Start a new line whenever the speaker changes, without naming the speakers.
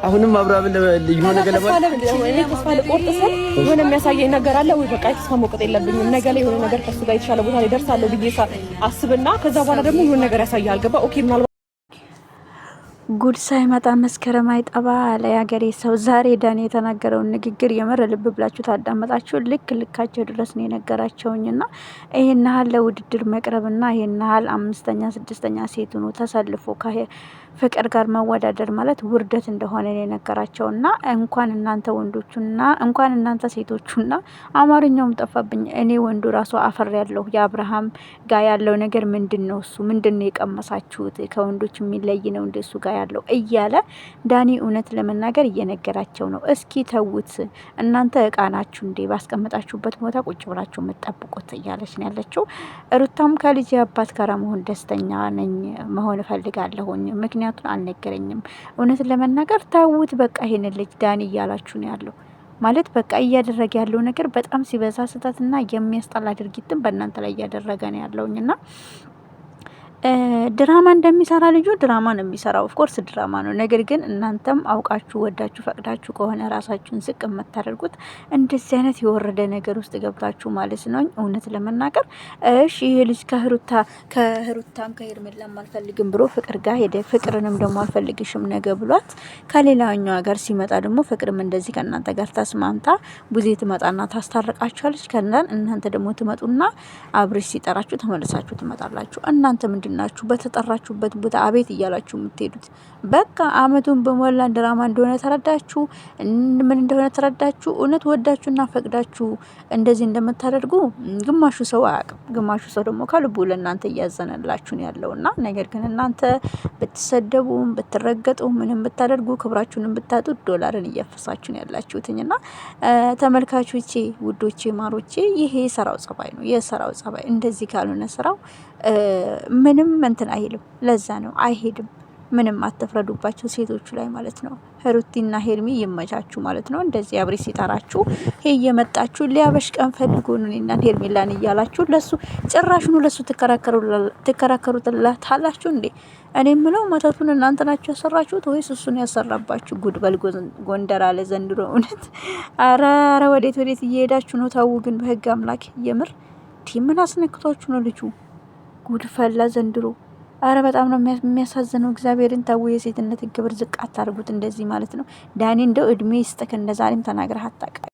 አሁንም አብርሃም የሆነ ነገር
ተስፋ ለቆርጥሰን የሆነ የሚያሳየኝ ነገር አለ ወይ በቃ ተስፋ መቆጥ የለብኝም። ነገ ላይ የሆነ ነገር ከሱ ጋር የተሻለ ቦታ ላይ ደርሳለሁ ብዬ አስብና ከዛ በኋላ ደግሞ የሆነ ነገር ያሳያል። ገባ ኦኬ ምናልባት
ጉድ ሳይመጣ መስከረም አይጠባ አለ ያገሬ ሰው። ዛሬ ዳኒ የተናገረውን ንግግር የምር ልብ ብላችሁ ታዳመጣችሁ። ልካቸው ድረስ ነው የነገራቸውኝና ይሄን ያህል ለውድድር መቅረብና ይሄን ያህል 5ኛ 6ኛ ሴት ሆኖ ተሰልፎ ፍቅር ጋር መወዳደር ማለት ውርደት እንደሆነ ነው የነገራቸውና እንኳን እናንተ ወንዶቹና እንኳን እናንተ ሴቶቹና አማርኛውም ጠፋብኝ። እኔ ወንዱ ራሱ አፈር ያለው የአብርሃም ጋር ያለው ነገር ምንድነው? እሱ ምንድነው የቀመሳችሁት? ከወንዶች የሚለይ ነው እንደሱ ጋር ያለው እያለ ዳኒ እውነት ለመናገር እየነገራቸው ነው። እስኪ ተውት እናንተ እቃ ናችሁ እንዴ? ባስቀመጣችሁበት ቦታ ቁጭ ብላችሁ የምትጠብቁት እያለች ነው ያለችው። ሩታም ከልጅ አባት ጋር መሆን ደስተኛ ነኝ መሆን እፈልጋለሁኝ ምክንያቱም አልነገረኝም። እውነት ለመናገር ተውት በቃ ይሄን ልጅ ዳኒ እያላችሁ ነው ያለው ማለት በቃ እያደረገ ያለው ነገር በጣም ሲበዛ ስህተትና የሚያስጠላ ድርጊትን በእናንተ ላይ እያደረገ ነው ያለውኝና ድራማ እንደሚሰራ ልጁ ድራማ ነው የሚሰራው። ኦፍኮርስ ድራማ ነው። ነገር ግን እናንተም አውቃችሁ ወዳችሁ ፈቅዳችሁ ከሆነ ራሳችሁን ዝቅ የምታደርጉት እንደዚህ አይነት የወረደ ነገር ውስጥ ገብታችሁ ማለት ነው። እውነት ለመናገር እሺ ይሄ ልጅ ከህሩታም ከሄርሜላም አልፈልግም ብሎ ፍቅር ጋር ሄደ። ፍቅርንም ደግሞ አልፈልግሽም ነገ ብሏት ከሌላኛው ሀገር ሲመጣ ደግሞ ፍቅርም እንደዚህ ከእናንተ ጋር ተስማምታ ቡዜ ትመጣና ታስታርቃችኋለች። ከዛን እናንተ ደግሞ ትመጡና አብርሽ ሲጠራችሁ ተመልሳችሁ ትመጣላችሁ። እናንተ ናችሁ በተጠራችሁበት ቦታ አቤት እያላችሁ የምትሄዱት? በቃ አመቱን በሞላ ድራማ እንደሆነ ተረዳችሁ፣ ምን እንደሆነ ተረዳችሁ። እውነት ወዳችሁና ፈቅዳችሁ እንደዚህ እንደምታደርጉ ግማሹ ሰው አያውቅም፣ ግማሹ ሰው ደግሞ ከልቡ ለእናንተ እያዘነላችሁ ነው ያለውና ነገር ግን እናንተ ብትሰደቡም ብትረገጡ ምንም ብታደርጉ ክብራችሁንም ብታጡ ዶላርን እያፈሳችሁ ነው ያላችሁትኝና ተመልካቾቼ፣ ውዶቼ፣ ማሮቼ ይሄ የሰራው ጸባይ ነው። የሰራው ጸባይ እንደዚህ ካልሆነ ስራው ምንም እንትን አይልም። ለዛ ነው አይሄድም። ምንም አትፍረዱባቸው ሴቶቹ ላይ ማለት ነው። ሩቲና ሄርሚ ይመቻችሁ ማለት ነው። እንደዚህ አብሬ ሲጠራችሁ ሄ እየመጣችሁ ሊያበሽቀን ፈልጎ ነው እና ሄርሜላን እያላችሁ ለሱ ጭራሽኑ ለሱ ትከራከሩታላችሁ እንዴ? እኔ ምለው መተቱን እናንተ ናችሁ ያሰራችሁት ወይስ እሱን ያሰራባችሁ? ጉድ በል ጎንደር አለ ዘንድሮ እውነት። አረ ወዴት እየሄዳችሁ ነው? ታው ግን በህግ አምላክ የምር ምን አስነክቷችሁ ነው ልጁ? ጉድ ፈላ ዘንድሮ። አረ በጣም ነው የሚያሳዝነው። እግዚአብሔርን ታው የሴትነት ክብር ዝቅ አታርጉት እንደዚህ ማለት ነው። ዳኒ እንደው እድሜ ይስጥክ እንደዛሬም ተናግረህ አታውቅም።